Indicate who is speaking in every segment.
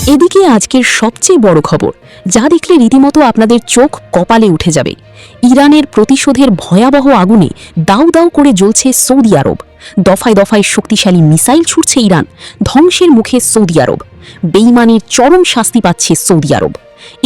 Speaker 1: এদিকে আজকের সবচেয়ে বড় খবর, যা দেখলে রীতিমতো আপনাদের চোখ কপালে উঠে যাবে। ইরানের প্রতিশোধের ভয়াবহ আগুনে দাউ দাউ করে জ্বলছে সৌদি আরব। দফায় দফায় শক্তিশালী মিসাইল ছুটছে ইরান, ধ্বংসের মুখে সৌদি আরব। বেইমানির চরম শাস্তি পাচ্ছে সৌদি আরব।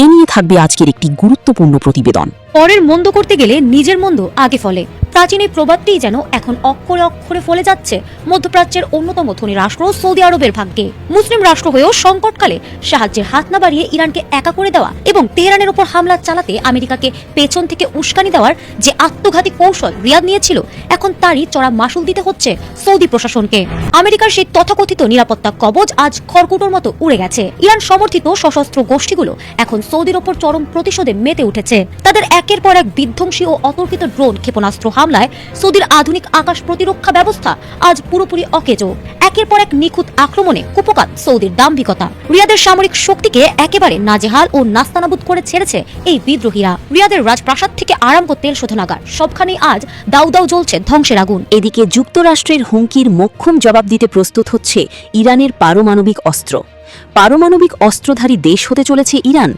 Speaker 1: এ নিয়ে থাকবে আজকের একটি গুরুত্বপূর্ণ প্রতিবেদন।
Speaker 2: পরের মন্দ করতে গেলে নিজের মন্দ আগে ফলে। প্রাচীন এই প্রবাদটিই যেন এখন অক্ষরে অক্ষরে ফলে যাচ্ছে মধ্যপ্রাচ্যের অন্যতম ধনী রাষ্ট্র সৌদি আরবের ভাগ্যে। মুসলিম রাষ্ট্র হয়েও সংকটকালে সাহায্যের হাত না বাড়িয়ে ইরানকে একা করে দেওয়া এবং তেহরানের উপর হামলা চালাতে আমেরিকাকে পেছন থেকে উস্কানি দেওয়ার যে আত্মঘাতী কৌশল রিয়াদ নিয়েছিল, এখন তারই চড়া মাসুল দিতে হচ্ছে সৌদি প্রশাসনকে। আমেরিকার সেই তথাকথিত নিরাপত্তা কবচ আজ খড়কুটোর মতো উড়ে গেছে। ইরান সমর্থিত সশস্ত্র গোষ্ঠীগুলো এখন সৌদির ওপর চরম প্রতিশোধে মেতে উঠেছে। তাদের একের পর এক বিধ্বংসী ও অতর্কিত ড্রোন ক্ষেপণাস্ত্র হামলায় সৌদির আধুনিক আকাশ প্রতিরক্ষা ব্যবস্থা আজ পুরোপুরি অকেজো। একের পর এক নিখুঁত আক্রমণে কুপকাত সৌদির দাম্ভিকতা। রিয়াদের সামরিক শক্তিকে একেবারে নাজেহাল ও নাস্তানাবুদ করে ছেড়েছে এই বিদ্রোহীরা। রিয়াদের রাজপ্রাসাদ থেকে আরামকো তেল শোধনাগার সবখানেই আজ দাউ দাউ জ্বলছে ধ্বংসের আগুন।
Speaker 1: এদিকে যুক্তরাষ্ট্রের হুমকির মোক্ষম জবাব দিতে প্রস্তুত হচ্ছে ইরানের পারমাণবিক অস্ত্র। পারমাণবিক অস্ত্রধারী দেশ হতে চলেছে ইরান।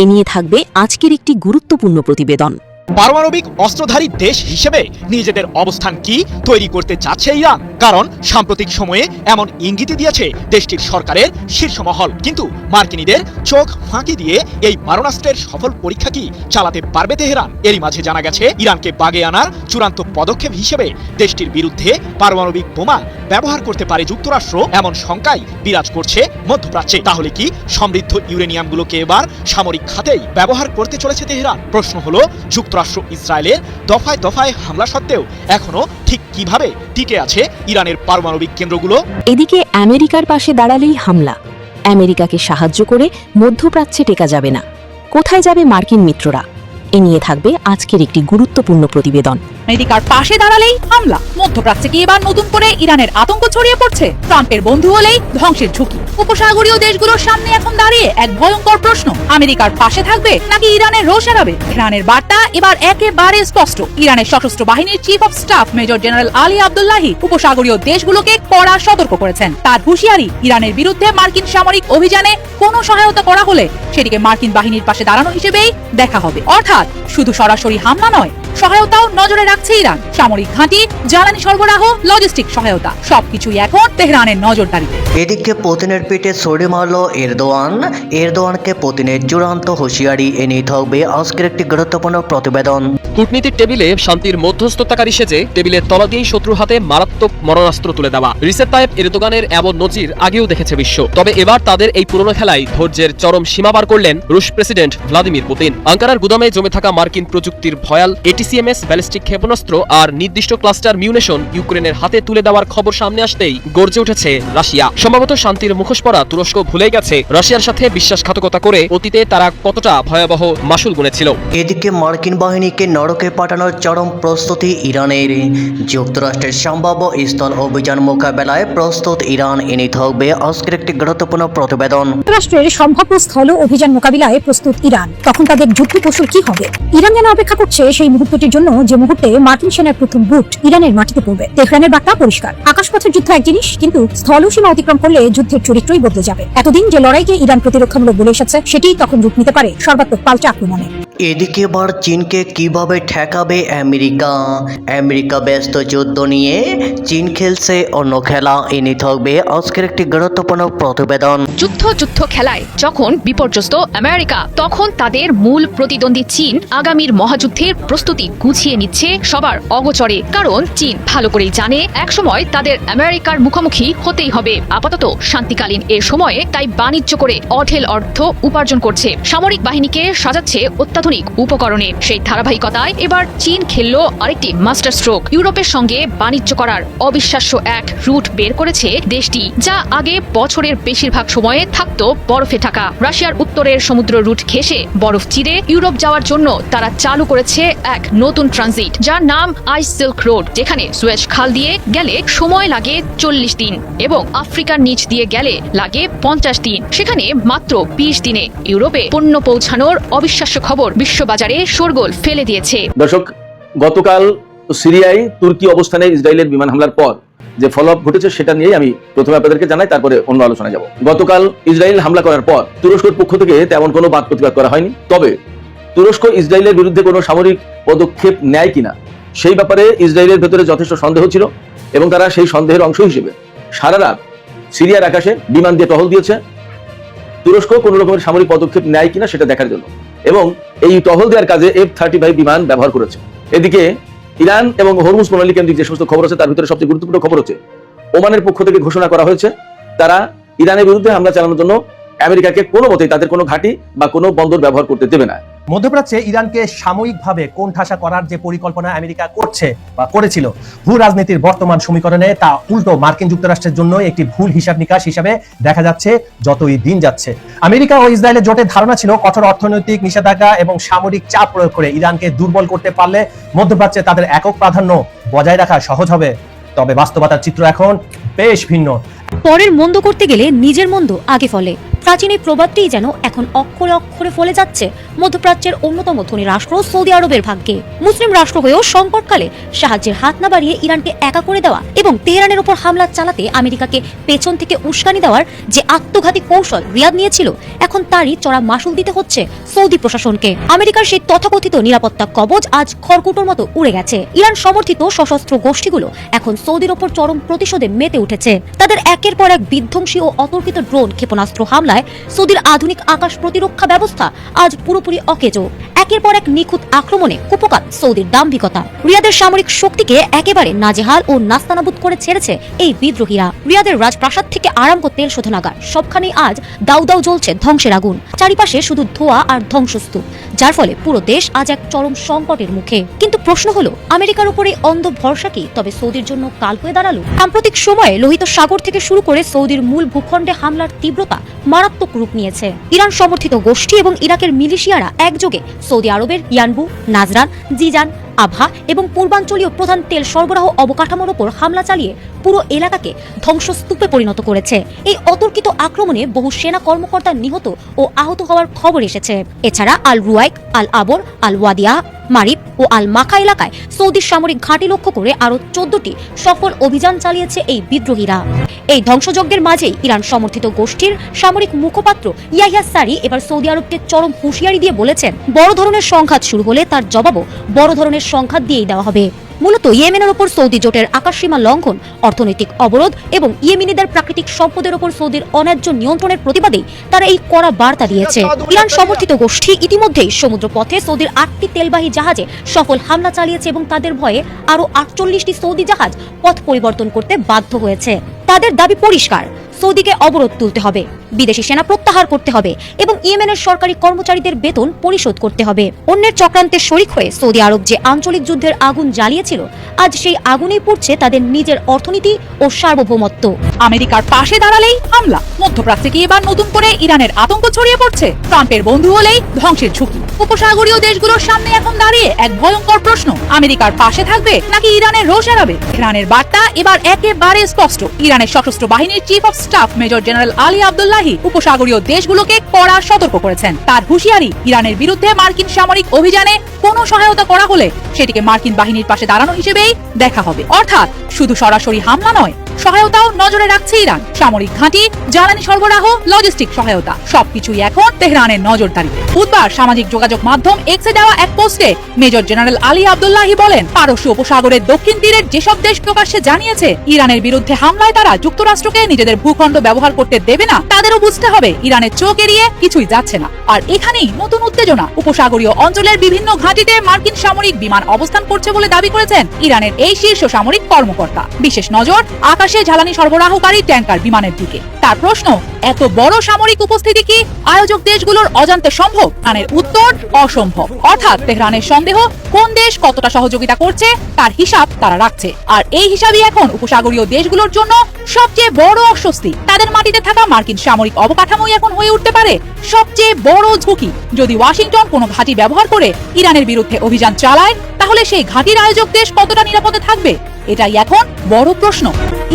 Speaker 1: এ নিয়ে থাকবে আজকের একটি গুরুত্বপূর্ণ প্রতিবেদন।
Speaker 3: পারমাণবিক অস্ত্রধারী দেশ হিসেবে নিজেদের অবস্থান কি তৈরি করতে যাচ্ছে ইরান? কারণ সাম্প্রতিক সময়ে এমন ইঙ্গিত দিয়েছে দেশটির সরকারের শীর্ষ মহল। কিন্তু মার্কিনীদের চোখ ফাঁকি দিয়ে এই মারণাস্ত্রের সফল পরীক্ষা কি চালাতে পারবে তেহরান? এরই মাঝে জানা গেছে ইরানকে বাগে আনার চূড়ান্ত পদক্ষেপ হিসেবে দেশটির বিরুদ্ধে পারমাণবিক বোমা ব্যবহার করতে পারে যুক্তরাষ্ট্র, এমন শঙ্কাই বিরাজ করছে মধ্যপ্রাচ্যে। তাহলে কি সমৃদ্ধ ইউরেনিয়ামগুলোকে এবার সামরিক খাতেই ব্যবহার করতে চলেছে তেহরান? প্রশ্ন হলো, যুক্তরাষ্ট্র ইসরায়েলের দফায় দফায় হামলা সত্ত্বেও এখনো ঠিক কিভাবে টিকে আছে ইরানের পারমাণবিক কেন্দ্রগুলো?
Speaker 1: এদিকে আমেরিকার পাশে দাঁড়ালেই হামলা। আমেরিকাকে সাহায্য করে মধ্যপ্রাচ্যে টেকা যাবে না। কোথায় যাবে মার্কিন মিত্ররা? এ নিয়ে থাকবে আজকের একটি গুরুত্বপূর্ণ প্রতিবেদন।
Speaker 4: আমেরিকার পাশে দাঁড়ালেই হামলা। মধ্যপ্রাচ্যে কি এবার নতুন করে ইরানের আতঙ্ক ছড়িয়ে পড়ছে? ট্রাম্পের বন্ধু হলেই ধ্বংসের ঝুঁকি। উপসাগরীয় দেশগুলোর সামনে এখন দাঁড়িয়ে এক ভয়ঙ্কর প্রশ্ন, আমেরিকার পাশে থাকবে নাকি ইরানের রোষ এড়াবে? ইরানের বার্তা এবার একেবারে স্পষ্ট। ইরানের সশস্ত্র বাহিনীর chief of staff major general Ali Abdollahi উপসাগরীয় দেশগুলোকে কড়া সতর্ক করেছেন। তার হুঁশিয়ারি, ইরানের বিরুদ্ধে মার্কিন সামরিক অভিযানে কোনো সহায়তা করা হলে সেটিকে মার্কিন বাহিনীর পাশে দাঁড়ানো হিসেবেই দেখা হবে। অর্থাৎ শুধু সরাসরি হামলা নয়, সহায়তাও নজরে রাখছে ইরান। সামরিক ঘাঁটি, জ্বালানি সরবরাহ, লজিস্টিক সহায়তা সবকিছুই এখন তেহরানের নজরদারিতে।
Speaker 5: এদিকে পুতিনের পিঠে ছড়ি মারল এরদোয়ানকে পুতিনের চূড়ান্ত হুঁশিয়ারি। এনে থাকবে আজকের একটি গুরুত্বপূর্ণ প্রতিবেদন।
Speaker 6: কূটনীতির টেবিলে শান্তির মধ্যস্থতাকারী সেজে টেবিলের তলা দিয়েই শত্রুর হাতে মারাত্মক মরণাস্ত্র তুলে দেওয়া রিসেপ তাইপ এরদোগানের এমন নজির আগেও দেখেছে বিশ্ব। তবে এবার তাদের এই পুরনো খেলায় ধৈর্যের চরম সীমা পার করলেন রুশ প্রেসিডেন্ট ভ্লাদিমির পুতিন। আঙ্কারার গুদামে জমে থাকা মার্কিন প্রযুক্তির ভয়াল এটিসিএমএস ব্যালিস্টিক ক্ষেপণাস্ত্র আর নির্দিষ্ট ক্লাস্টার মিউনেশন ইউক্রেনের হাতে তুলে দেওয়ার খবর সামনে আসতেই গর্জে উঠেছে রাশিয়া। সম্ভবত শান্তির মুখোশ পরা তুরস্ক ভুলে গেছে রাশিয়ার সাথে বিশ্বাসঘাতকতা করে অতীতে তারা কতটা ভয়াবহ মাসুল গুনেছিল।
Speaker 5: এদিকে মার্কিন বাহিনীকে নরকে পাঠানোর চরম প্রস্তুতি ইরানের। যুক্তরাষ্ট্রের সম্ভাব্য স্থল অভিযান মোকাবেলায় প্রস্তুত ইরান। এনে থাকবে আজকের একটি গুরুত্বপূর্ণ প্রতিবেদন।
Speaker 7: যুক্তরাষ্ট্রের সম্ভাব্য স্থল অভিযান মোকাবিলায় প্রস্তুত ইরান। তখন তাদের যুদ্ধ কৌশল কি হবে? ইরান যেন অপেক্ষা করছে সেই মুহূর্তটির জন্য, যে মুহূর্তে মার্কিন সেনার প্রথম বুট ইরানের মাটিতে পড়বে। তেহরানের বার্তা পরিষ্কার, আকাশপথের যুদ্ধ এক জিনিস, কিন্তু স্থলসীমা অতিক্রম করলে যুদ্ধের চরিত্রই বদলে যাবে। এতদিন যে লড়াইকে ইরান প্রতিরক্ষামূলক বলে এসেছে, সেটি তখন রূপ নিতে পারে সর্বাত্মক পাল্টা আক্রমণে।
Speaker 5: এদিকে এবার চীনকে কিভাবে ঠেকাবে আমেরিকা ব্যস্ত যুদ্ধ নিয়ে, চীন খেলছে অন্য খেলা। এনে থাকবে আজকের একটি গুরুত্বপূর্ণ প্রতিবেদন।
Speaker 8: যুদ্ধ খেলায় যখন বিপর্যস্ত আমেরিকা, তখন তাদের মূল প্রতিদ্বন্দ্বী চীন আগামীর মহাযুদ্ধের প্রস্তুতি গুছিয়ে নিচ্ছে সবার অগোচরে। কারণ চীন ভালো করেই জানে একসময় তাদের আমেরিকার মুখোমুখি হতেই হবে। আপাতত শান্তিকালীন এ সময়ে তাই বাণিজ্য করে অঢেল অর্থ উপার্জন করছে, সামরিক বাহিনীকে সাজাচ্ছে অত্যাধুনিক উপকরণে। সেই ধারাবাহিকতায় এবার চীন খেলল আরেকটি মাস্টার স্ট্রোক। ইউরোপের সঙ্গে বাণিজ্য করার অবিশ্বাস্য এক রুট বের করেছে দেশটি, যা আগে বছরের বেশিরভাগ সময়ে থাকতো বরফে ঢাকা। রাশিয়ার উত্তরের সমুদ্র রুট ঘেঁষে বরফ চিরে ইউরোপ যাওয়ার জন্য তারা চালু করেছে এক নতুন ট্রানজিট, যার নাম আইস সিল্ক রোড, যেখানে সুয়েজ খাল দিয়ে গেলে সময় লাগে 40 দিন এবং আফ্রিকার নিচ দিয়ে গেলে লাগে 50 দিন। সেখানে মাত্র 20 দিনে ইউরোপে পণ্য পৌঁছানোর অবিশ্বাস্য খবর বিশ্ববাজারে শোরগোল ফেলে দিয়েছে।
Speaker 9: দর্শক, গতকাল সিরিয়ায় তুর্কি অবস্থানে ইসরায়েলের বিমান হামলার পর যে ফলো আপ ঘটেছে সেটা নিয়েই আমি প্রথমে আপনাদেরকে জানাই, তারপরে অন্য আলোচনায় যাব। গতকাল ইসরায়েল হামলা করার পর তুরস্কের পক্ষ থেকে তেমন কোনো বাদ প্রতিবাদ করা হয়নি। তবে তুরস্ক ইসরায়েলের বিরুদ্ধে কোনো সামরিক পদক্ষেপ নেয় কিনা সেই ব্যাপারে ইসরায়েলের ভেতরে যথেষ্ট সন্দেহ ছিল এবং তারা সেই সন্দেহের অংশ হিসেবে সারা রাত সিরিয়ার আকাশে বিমান দিয়ে টহল দিয়েছে তুরস্ক কোনো রকমের সামরিক পদক্ষেপ নেয় কিনা সেটা দেখার জন্য, এবং এই টহল দেওয়ার কাজে F-35 বিমান ব্যবহার করেছে। এদিকে ইরান এবং হরমুজ প্রণালী কেন্দ্রিক যে সমস্ত খবর আছে তার ভিতরে সবচেয়ে গুরুত্বপূর্ণ খবর হচ্ছে ওমানের পক্ষ থেকে ঘোষণা করা হয়েছে তারা ইরানের বিরুদ্ধে হামলা চালানোর জন্য আমেরিকাকে কোনো মতেই তাদের কোনো ঘাঁটি বা কোনো বন্দর ব্যবহার করতে দেবে না।
Speaker 10: মধ্যপ্রাচ্যে ইরানকে সাময়িকভাবে কোণঠাসা করার যে পরিকল্পনা আমেরিকা করছে বা করেছিল, ভূ রাজনীতির বর্তমান সমীকরণে তা উল্টো মার্কিন যুক্তরাষ্ট্রের জন্য একটি ভুল হিসাব নিকাশ হিসাবে দেখা যাচ্ছে যতই দিন যাচ্ছে। আমেরিকা ও ইসরায়েলের জোটের ধারণা ছিল কঠোর অর্থনৈতিক নিষেধাজ্ঞা এবং সামরিক চাপ প্রয়োগ করে ইরানকে দুর্বল করতে পারলে মধ্যপ্রাচ্যে তাদের একক প্রাধান্য বজায় রাখা সহজ হবে। তবে বাস্তবতার চিত্র এখন বেশ ভিন্ন।
Speaker 2: পরের মন্দ করতে গেলে নিজের মন্দ আগে ফলে। প্রাচীন এই প্রবাদটিই যেন এখন অক্ষরে অক্ষরে ফলে যাচ্ছে মধ্যপ্রাচ্যের অন্যতম ধনী রাষ্ট্র সৌদি আরবের ভাগ্যে। মুসলিম রাষ্ট্র হয়েও সংকটকালে সাহায্যের হাত না বাড়িয়ে ইরানকে একা করে দেওয়া এবং তেহরানের উপর হামলা চালাতে আমেরিকাকে পেছন থেকে উস্কানি দেওয়ার যে আত্মঘাতী কৌশল রিয়াদ নিয়েছিল, এখন তারই চড়া মাসুল দিতে হচ্ছে সৌদি প্রশাসনকে। আমেরিকার সেই তথাকথিত নিরাপত্তা কবচ আজ খড়কুটোর মতো উড়ে গেছে। ইরান সমর্থিত সশস্ত্র গোষ্ঠীগুলো এখন সৌদির ওপর চরম প্রতিশোধে মেতে উঠেছে। তাদের একের পর এক বিধ্বংসী ও অতর্কিত ড্রোন ক্ষেপণাস্ত্র হামলায় সৌদির আধুনিক আকাশ প্রতিরক্ষা ব্যবস্থা আজ পুরোপুরি অকেজো। একের পর এক নিখুঁত আক্রমণে কুপকাত সৌদির দাম্ভিকতা। রিয়াদের সামরিক শক্তিকে একেবারে নাজেহাল ও নাস্তানাবুদ করে ছেড়েছে এই বিদ্রোহীরা। রিয়াদের রাজপ্রাসাদ থেকে আরামক তেল শোধনাগার সবখানেই আজ দাউ দাউ জ্বলছে ধ্বংসের আগুন। চারিপাশে শুধু ধোঁয়া আর ধ্বংসস্তূপ, যার ফলে পুরো দেশ আজ এক চরম সংকটের মুখে। কিন্তু প্রশ্ন হলো, আমেরিকার উপরে অন্ধ ভরসা কি তবে সৌদির জন্য কাল হয়ে দাঁড়ালো? সাম্প্রতিক সময়ে লোহিত সাগর থেকে শুরু করে সৌদির মূল ভূখণ্ডে হামলার তীব্রতা মারাত্মক রূপ নিয়েছে। ইরান সমর্থিত গোষ্ঠী এবং ইরাকের মিলিশিয়ারা একযোগে সৌদি আরবের ইয়ানবু, নাজরান, জিজান, আভা এবং পূর্বাঞ্চলীয় প্রধান তেল সরবরাহ অবকাঠামোর ওপর হামলা চালিয়ে পুরো এলাকাকে ধ্বংসস্তূপে পরিণত করেছে। এই অতর্কিত আক্রমণে বহু সেনা কর্মকর্তা নিহত ও আহত হওয়ার খবর এসেছে। এছাড়া আল রুয়াইক, আল আবর, আল ওয়াদিয়া, মারিব ও আল মাকা এলাকায় সৌদির সামরিক ঘাঁটি লক্ষ্য করে আরো 14টি সফল অভিযান চালিয়েছে এই বিদ্রোহীরা। এই ধ্বংসযজ্ঞের মাঝেই ইরান সমর্থিত গোষ্ঠীর সামরিক মুখপাত্র ইয়াহিয়া সারি এবার সৌদি আরবকে চরম হুঁশিয়ারি দিয়ে বলেছেন, বড় ধরনের সংঘাত শুরু হলে তার জবাবও বড় ধরনের সংঘাত দিয়েই দেওয়া হবে। মূলত ইয়েমেনের ওপর সৌদি জোটের আকাশসীমা লঙ্ঘন, অর্থনৈতিক অবরোধ এবং ইয়েমেনিদের প্রাকৃতিক সম্পদের ওপর সৌদির অন্যায্য নিয়ন্ত্রণের প্রতিবাদেই তারা এই কড়া বার্তা দিয়েছে। ইরান সমর্থিত গোষ্ঠী ইতিমধ্যেই সমুদ্রপথে সৌদির 8টি তেলবাহী জাহাজে সফল হামলা চালিয়েছে এবং তাদের ভয়ে আরও 48টি সৌদি জাহাজ পথ পরিবর্তন করতে বাধ্য হয়েছে। তাদের দাবি পরিষ্কার, সৌদিকে অবরোধ তুলতে হবে, বিদেশি সেনা প্রত্যাহার করতে হবে এবং ইয়েমেনের সরকারি কর্মচারীদের বেতন পরিশোধ করতে হবে। অন্যের চক্রান্তে শরিক হয়ে সৌদি আরব যে আঞ্চলিক যুদ্ধের আগুন জ্বালিয়েছিল, আজ সেই আগুনেই পুড়ছে তাদের নিজের অর্থনীতি ও সার্বভৌমত্ব।
Speaker 4: আমেরিকার পাশে দাঁড়ালেই হামলা। মধ্যপ্রাচ্যে কি এবার নতুন করে ইরানের আতঙ্ক ছড়িয়ে পড়ছে? ট্রাম্পের বন্ধু হলেই ধ্বংসের ঝুঁকি। উপসাগরীয় দেশগুলোর সামনে এখন দাঁড়িয়ে এক ভয়ঙ্কর প্রশ্ন, আমেরিকার পাশে থাকবে নাকি ইরানের রোষ এড়াবে? ইরানের বার্তা এবার একেবারে স্পষ্ট। ইরানের সশস্ত্র বাহিনীর chief of staff major general Ali Abdollahi উপসাগরীয় দেশগুলোকে কড়া সতর্ক করেছেন। তার হুঁশিয়ারি, ইরানের বিরুদ্ধে মার্কিন সামরিক অভিযানে কোনো সহায়তা করা হলে সেটিকে মার্কিন বাহিনীর পাশে দাঁড়ানো হিসেবেই দেখা হবে। অর্থাৎ শুধু সরাসরি হামলা নয়, সহায়তাও নজরে রাখছে ইরান। সামরিক ঘাঁটি, জ্বালানি সরবরাহ, লজিস্টিক সহায়তা সবকিছুই এখন তেহরানের নজরদারিতে। বুধবার সামাজিক যোগাযোগ মাধ্যম এক্সে দেওয়া এক পোস্টে মেজর জেনারেল আলী আব্দুল্লাহি বলেন, পারস্য উপসাগরের দক্ষিণ তীরের যেসব দেশ প্রকাশ্যে জানিয়েছে ইরানের বিরুদ্ধে হামলায় তারা যুক্তরাষ্ট্রকে নিজেদের ভূখণ্ড ব্যবহার করতে দেবে না, তাদেরও বুঝতে হবে ইরানের চোখ এড়িয়ে কিছুই যাচ্ছে না। আর এখানেই নতুন উত্তেজনা। উপসাগরীয় অঞ্চলের বিভিন্ন ঘাঁটিতে মার্কিন সামরিক বিমান অবস্থান করছে বলে দাবি করেছেন ইরানের এই শীর্ষ সামরিক কর্মকর্তা। বিশেষ নজর আকাশে জ্বালানি সরবরাহকারী ট্যাঙ্কার বিমানের দিকে। তার প্রশ্ন, এত বড় সামরিক উপস্থিতি কি আয়োজক দেশগুলোর অজান্তে সম্ভব? ইরানের উত্তর, অসম্ভব। অর্থাৎ তেহরানের সন্দেহ কোন দেশ কতটা সহযোগিতা করছে তার হিসাব তারা রাখছে। আর এই হিসাবই এখন উপসাগরীয় দেশগুলোর জন্য সবচেয়ে বড় অস্বস্তি। তাদের মাটিতে থাকা মার্কিন সামরিক অবকাঠামোই এখন হয়ে উঠতে পারে সবচেয়ে বড় ঝুঁকি। যদি ওয়াশিংটন কোনো ঘাঁটি ব্যবহার করে ইরানের বিরুদ্ধে অভিযান চালায়, তাহলে সেই ঘাঁটির আয়োজক দেশ কতটা নিরাপদে থাকবে? এটাই এখন বড় প্রশ্ন।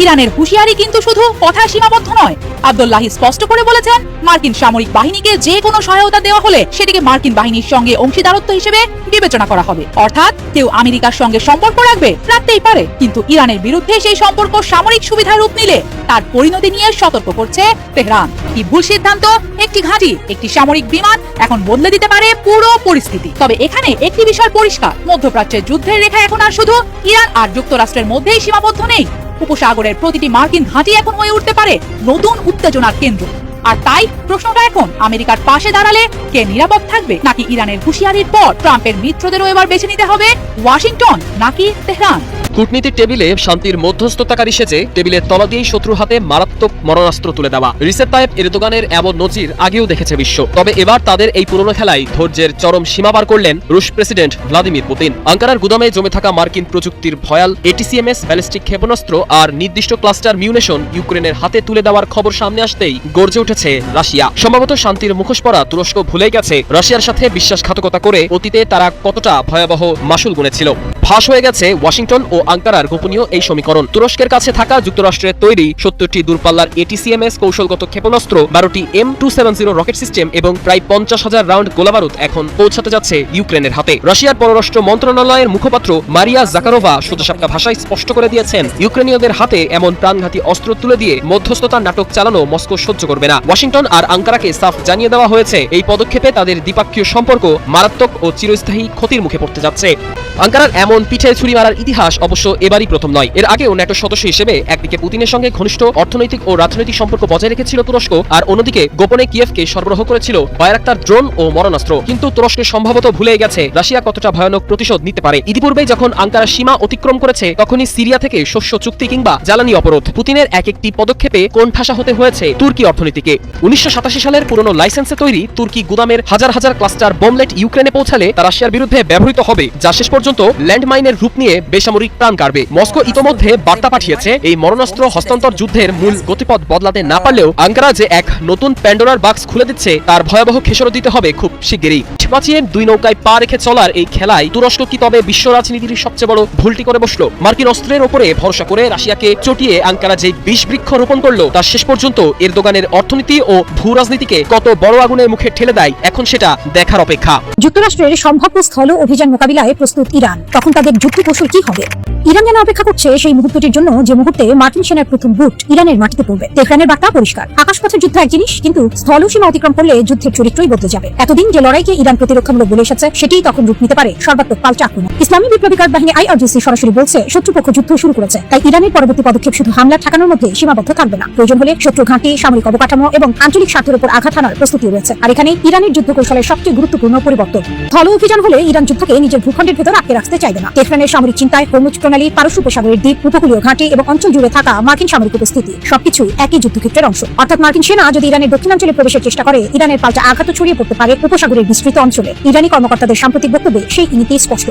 Speaker 4: ইরানের হুঁশিয়ারি কিন্তু শুধু কথায় সীমাবদ্ধ নয়। আব্দুল্লাহি স্পষ্ট করে বলেছেন, মার্কিন সামরিক বাহিনীকে যে কোনো সহায়তা দেওয়া হলে সেটিকে মার্কিন বাহিনীর সঙ্গে অংশীদারত্ব হিসেবে বিবেচনা করা হবে। অর্থাৎ কেউ আমেরিকার সঙ্গে সম্পর্ক রাখতেই পারে, কিন্তু ইরানের বিরুদ্ধে সেই সম্পর্ক সামরিক সুবিধার রূপ নিলে তার পরিণতি নিয়ে সতর্ক করছে তেহরান। কি ভুল সিদ্ধান্ত, একটি ঘাঁটি, একটি সামরিক বিমান এখন বদলে দিতে পারে পুরো পরিস্থিতি। তবে এখানে একটি বিষয় পরিষ্কার, মধ্যপ্রাচ্যের যুদ্ধের রেখা এখন আর শুধু ইরান আর যুক্তরাষ্ট্রের মধ্যেই সীমাবদ্ধ নেই। উপসাগরের প্রতিটি মার্কিন ঘাঁটি এখন হয়ে উঠতে পারে নতুন উত্তেজনার কেন্দ্র। আর তাই প্রশ্নটা এখন, আমেরিকার পাশে দাঁড়ালে কে নিরাপদ থাকবে, নাকি ইরানের হুঁশিয়ারির পর ট্রাম্পের মিত্রদেরও এবার বেছে নিতে হবে ওয়াশিংটন নাকি তেহরান?
Speaker 6: কূটনীতির টেবিলে শান্তির মধ্যস্থতাকারী সেজে টেবিলের তলা দিয়েই শত্রুর হাতে মারাত্মক মরণাস্ত্র তুলে দেওয়া রিসেপ তাইপ এরদোগানের এমন নজির আগেও দেখেছে বিশ্ব। তবে এবার তাদের এই পুরনো খেলায় ধৈর্যের চরম সীমা পার করলেন রুশ প্রেসিডেন্ট ভ্লাদিমির পুতিন। আঙ্কারার গুদামে জমে থাকা মার্কিন প্রযুক্তির ভয়াল ATCMS ব্যালিস্টিক ক্ষেপণাস্ত্র আর নির্দিষ্ট ক্লাস্টার মিউনেশন ইউক্রেনের হাতে তুলে দেওয়ার খবর সামনে আসতেই গর্জে উঠেছে রাশিয়া। সম্ভবত শান্তির মুখোশ পরা তুরস্ক ভুলেই গেছে রাশিয়ার সাথে বিশ্বাসঘাতকতা করে অতীতে তারা কতটা ভয়াবহ মাসুল গুনেছিল। ফাঁস হয়ে গেছে ওয়াশিংটন ও আঙ্কারার গোপনীয় এই সমীকরণ। তুরস্কের কাছে থাকা যুক্তরাষ্ট্রের তৈরি 70টি দূরপাল্লার ATCMS কৌশলগত ক্ষেপণাস্ত্র, 12টি M270 রকেট সিস্টেম এবং প্রায় 50,000 রাউন্ড গোলাবারুদ এখন পৌঁছাতে যাচ্ছে ইউক্রেনের হাতে। রাশিয়ার পররাষ্ট্র মন্ত্রণালয়ের মুখপাত্র মারিয়া জাকারোভা সোজাসাপটা ভাষায় স্পষ্ট করে দিয়েছেন, ইউক্রেনীয়দের হাতে এমন প্রাণঘাতী অস্ত্র তুলে দিয়ে মধ্যস্থতার নাটক চালানো মস্কো সহ্য করবে না। ওয়াশিংটন আর আঙ্কারাকে সাফ জানিয়ে দেওয়া হয়েছে, এই পদক্ষেপে তাদের দ্বিপাক্ষীয় সম্পর্ক মারাত্মক ও চিরস্থায়ী ক্ষতির মুখে পড়তে যাচ্ছে। আঙ্কারার এমন পিঠে ছুরি মারার ইতিহাস অবশ্য এবারই প্রথম নয়। এর আগেও ন্যাটো সদস্য হিসেবে একদিকে পুতিনের সঙ্গে ঘনিষ্ঠ অর্থনৈতিক ও রাজনৈতিক সম্পর্ক বজায় রেখেছিল তুরস্ক, আর অন্যদিকে গোপনে কিয়েভকে সরবরাহ করেছিল বায়রাক্তার ড্রোন ও মরণাস্ত্র। কিন্তু তুরস্কের সম্ভবত ভুলে গেছে রাশিয়া কতটা ভয়ানক প্রতিশোধ নিতে পারে। ইতিপূর্বেই যখন আঙ্কারা সীমা অতিক্রম করেছে, তখনই সিরিয়া থেকে শস্য চুক্তি কিংবা জ্বালানি অবরোধ। পুতিনের এক একটি পদক্ষেপে কোণঠাসা হতে হয়েছে তুর্কি অর্থনীতিকে। 1987 সালের পুরনো লাইসেন্সে তৈরি তুর্কি গুদামের হাজার হাজার ক্লাস্টার বোমলেট ইউক্রেনে পৌঁছালে তা রাশিয়ার বিরুদ্ধে ব্যবহৃত হবে, যা শেষ পর্যন্ত ল্যান্ডমাইনের রূপ নিয়ে বেসামরিক প্রাণ কাড়বে। মস্কো ইতোমধ্যে বার্তা পাঠিয়েছে, এই মরণাস্ত্র হস্তান্তর যুদ্ধের মূল গতিপথ বদলাতে না পারলেও আঙ্কারা যে এক নতুন প্যান্ডোরার বাক্স খুলে দিচ্ছে, তার ভয়াবহ খেসারত দিতে হবে খুব শিগগিরই। পাচিয়ে দুই নৌকায় পা রেখে চলার এই খেলায় তুরস্ক কি তবে বিশ্ব রাজনীতির সবচেয়ে বড় ভুলটি করে বসলো? মার্কিন অস্ত্রের ওপরে ভরসা করে রাশিয়াকে চটিয়ে আঙ্কারা যে বিষ বৃক্ষ রোপণ করলো, তা শেষ পর্যন্ত এরদোগানের অর্থনীতি ও ভূ রাজনীতিকে কত বড় আগুনের মুখে ঠেলে দেয়, এখন সেটা দেখার অপেক্ষা।
Speaker 7: যুক্তরাষ্ট্রের সম্ভাব্য স্থল অভিযান মোকাবিলায় প্রস্তুত ইরান, তখন তাদের যুদ্ধ কৌশল কি হবে? ইরান যেন অপেক্ষা করছে সেই মুহূর্তটির জন্য, যে মুহূর্তে মার্কিন সেনার প্রথম বুট ইরানের মাটিতে পড়বে। তেহরানের বার্তা পরিষ্কার, আকাশপথের যুদ্ধ এক জিনিস, কিন্তু স্থল সীমা অতিক্রম করলে যুদ্ধের চরিত্রই বদলে যাবে। এতদিন যে লড়াইকে ইরান প্রতিরক্ষামূলক বলে এসেছে, সেটি তখন রূপ নিতে পারে সর্বাত্মক পাল্টা আক্রমণ। ইসলামী বিপ্লবী গার্ড বাহিনী IRGC সরাসরি বলছে, শত্রুপক্ষ যুদ্ধ শুরু করেছে, তাই ইরানের পরবর্তী পদক্ষেপ শুধু হামলা ঠেকানোর মধ্যে সীমাবদ্ধ থাকবে না। প্রয়োজন হলে শত্রু ঘাঁটি, সামরিক অবকাঠামো এবং আঞ্চলিক স্বার্থের উপর আঘাত হানার প্রস্তুতি রয়েছে। আর এখানে ইরানের যুদ্ধ কৌশলের সবচেয়ে গুরুত্বপূর্ণ পরিবর্তন। স্থল অভিযান হলে ইরান যুদ্ধকে নিজের ভূখণ্ডের ভেতর আটকে রাখতে চাইবে না। তেহরানের সামরিক চিন্তায় হরমুজ প্রণালী, পারস্য উপসাগরের দ্বীপ, উপকূলীয় ঘাঁটি এবং অঞ্চল জুড়ে থাকা মার্কিন সামরিক উপস্থিতি সবকিছুই একই যুদ্ধক্ষেত্রের অংশ। অর্থাৎ মার্কিন সেনা যদি ইরানের দক্ষিণাঞ্চলে প্রবেশের চেষ্টা করে, ইরানের পাল্টা আঘাত ছড়িয়ে পড়তে পারে উপসাগরের বিস্তৃত অঞ্চলে। ইরানি কর্মকর্তাদের সাম্প্রতিক বক্তব্যে সেই ইঙ্গিতই স্পষ্ট।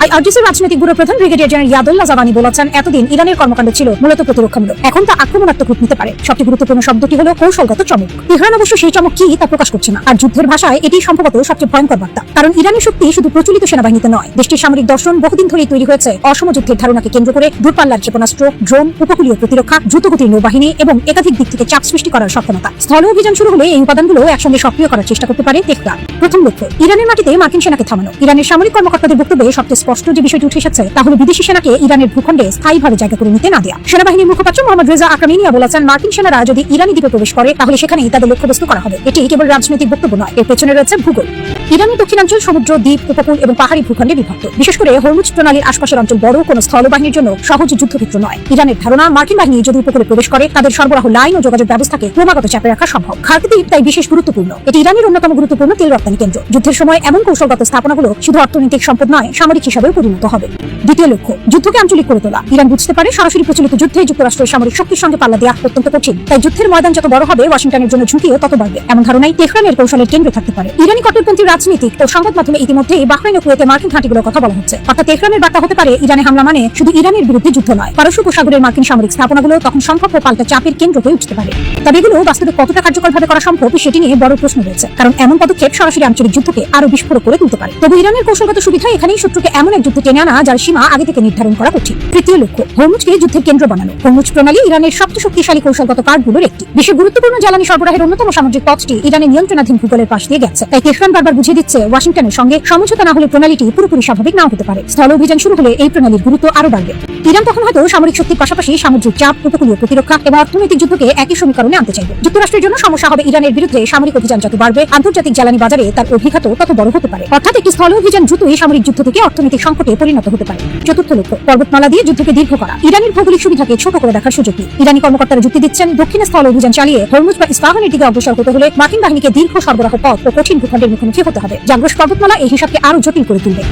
Speaker 7: IRGC রাজনৈতিক ব্যুরো প্রধান ব্রিগেডিয়ার জেনারেল ইয়াদুল্লাহ জাবানি বলেছেন, এতদিন ইরানের কর্মকাণ্ড ছিল মূলত প্রতিরক্ষামূলক, এখন তা আক্রমণাত্মক রূপ নিতে পারে। সবচেয়ে গুরুত্বপূর্ণ শব্দটি হলো কৌশলগত চমক। তেহরান অবশ্য সেই চমক কি তা প্রকাশ করছে না, আর যুদ্ধের ভাষায় এটি সম্ভবত সবচেয়ে ভয়ঙ্কর বার্তা। কারণ ইরানের শক্তি শুধু প্রচলিত সেনাবাহিনীতে নয়, দেশটির সামরিক দর্শন বহুদিন ধরেই তৈরি হয়েছে অসম যুদ্ধের ধারণাকে কেন্দ্র করে দূরপাল্লার ক্ষেপণাস্ত্র, ড্রোন, উপকূলীয় প্রতিরক্ষা, দ্রুতগতির নৌবাহিনী এবং একাধিক দিক থেকে চাপ সৃষ্টি করার সক্ষমতা। স্থল অভিযান শুরু হলে এই উপাদানগুলো একসঙ্গে সক্রিয় করার চেষ্টা করতে পারে তেহরান। প্রথম লক্ষ্য, ইরানের মাটিতে মার্কিন সেনাকে থামানো। ইরানের সামরিক কর্মকর্তাদের বক্তব্যে সবচেয়ে স্পষ্ট যে বিষয়টি উঠে এসেছে, তা হলো বিদেশি সেনাকে ইরানের ভূখণ্ডে স্থায়ীভাবে জায়গা করে নিতে না দেয়া। সেনাবাহিনীর মুখপাত্র মোহাম্মদ রেজা আকরামিনিয়া বলেছেন, মার্কিন সেনারা যদি ইরানি দ্বীপে প্রবেশ করে, তাহলে সেখানেই তাদের লক্ষ্যবস্তু করা হবে। এটি কেবল রাজনৈতিক বক্তব্য নয়, এর পেছনে রয়েছে ভূগোল। ইরানের দক্ষিণাঞ্চল সমুদ্র, দ্বীপ, উপকূল এবং পাহাড়ি ভূখণ্ডে বিভক্ত। বিশেষ করে হরমুজ প্রণালীর আশপাশের অঞ্চল বড় কোনো স্থলবাহিনীর জন্য সহজ যুদ্ধক্ষেত্র নয়। ইরানের ধারণা, মার্কিন বাহিনী যদি উপকূলে প্রবেশ করে, তাদের সরবরাহ লাইন ও যোগাযোগ ব্যবস্থাকে ক্রমাগত চাপে রাখা সম্ভব। খার্কি দ্বীপ তাই বিশেষ গুরুত্বপূর্ণ। এটি ইরানের অন্যতম গুরুত্বপূর্ণ তেল রপ্তানি কেন্দ্র। যুদ্ধের সময় এমন কৌশলগত স্থাপনাগুলো শুধু অর্থনৈতিক সম্পদ নয়, সামরিক হিসাবেও পরিণত হবে। দ্বিতীয় লক্ষ্য, যুদ্ধকে আঞ্চলিক করে তোলা। ইরান বুঝতে পারে, সরাসরি প্রচলিত যুদ্ধে যুক্তরাষ্ট্রের সামরিক শক্তির সঙ্গে পাল্লা দেওয়া অত্যন্ত কঠিন। তাই যুদ্ধের ময়দান যত বড় হবে, ওয়াশিংটনের জন্য ঝুঁকিও তত বাড়বে। এমন ধারণাই তেহরানের কৌশলের কেন্দ্রে থাকতে পারে। ইরানি কট্টরপন্থী রাজনীতিক ও সংবাদ মাধ্যমে ইতিমধ্যেই বাহরাইন ও কুয়েতে মার্কিন ঘাঁটিগুলোর কথা বলা হচ্ছে। অর্থাৎ তেহরানের বার্তা হতে পারে, ইরানে হামলা মানে শুধু ইরানের বিরুদ্ধে যুদ্ধ নয়, পারস্য উপসাগরের মার্কিন সামরিক স্থাপনাগুলো তখন সম্ভাব্য পাল্টা চাপের কেন্দ্র হয়ে উঠতে পারে। তবে এগুলো বাস্তবে কতটা কার্যকরভাবে করা সম্ভব, সেটি নিয়ে বড় প্রশ্ন রয়েছে। কারণ এমন পদক্ষেপ সরাসরি আঞ্চলিক যুদ্ধকে আরো বিস্ফোরক করে তুলতে পারে। তবে ইরানের কৌশলগত সুবিধা এখানেই শত্রুকে এমন এমন এক যুদ্ধ টেনে আনা যার সীমা আগে থেকে নির্ধারণ করা কঠিন। তৃতীয় লক্ষ্য, হরমুজকে যুদ্ধের কেন্দ্র বানানো। হরমুজ প্রণালী ইরানের সবচেয়ে শক্তিশালী কৌশলগত কার্ডগুলোর একটি। বিশ্বের গুরুত্বপূর্ণ জ্বালানি সরবরাহের অন্যতম সামুদ্রিক পথটি ইরানের নিয়ন্ত্রণাধীন ভূগোলের পাশ দিয়ে গেছে। তাই তেহরান বারবার বুঝিয়ে দিচ্ছে ওয়াশিংটনের সঙ্গে সমঝোতা না হলে প্রণালীটি পুরোপুরি স্বাভাবিক নাও হতে পারে। স্থল অভিযান শুরু হলে এই প্রণালীর গুরুত্ব আরো বাড়বে। ইরান তখন হয়তো সামরিক শক্তির পাশাপাশি সামুদ্রিক চাপ, উপকূলীয় প্রতিরক্ষা এবং অর্থনৈতিক যুদ্ধকে একই সমীকরণে আনতে চাইবে। যুক্তরাষ্ট্রের জন্য সমস্যা হবে ইরানের বিরুদ্ধে সামরিক অভিযান যত বাড়বে, আন্তর্জাতিক জ্বালানি বাজারে তার অভিঘাত তত বড় হতে পারে। অর্থাৎ একটি স্থল অভিযান দ্রুতই সামরিক যুদ্ধ থেকে অর্থনৈতিক সংকটে পরিণত হতে পারে। চতুর্থ লক্ষ্য, পর্বতমালা দিয়ে যুদ্ধকে দীর্ঘ করা। ইরানের ভৌগোলিক সুবিধাকে ছোট করে দেখার সুযোগ নেই। ইরানি কর্মকর্তারা যুক্তি দিচ্ছেন, দক্ষিণে স্থল অভিযান চালিয়ে হরমুজ বা ইস্পাহানের দিকে অগ্রসর হতে হলে মার্কিন বাহিনীকে দীর্ঘ সরবরাহ পথ ও কঠিন ভূখণ্ডের মুখোমুখি হতে হবে। জাগ্রস পর্বতমালা এই হিসাবকে আরো জটিল করে তুলবে।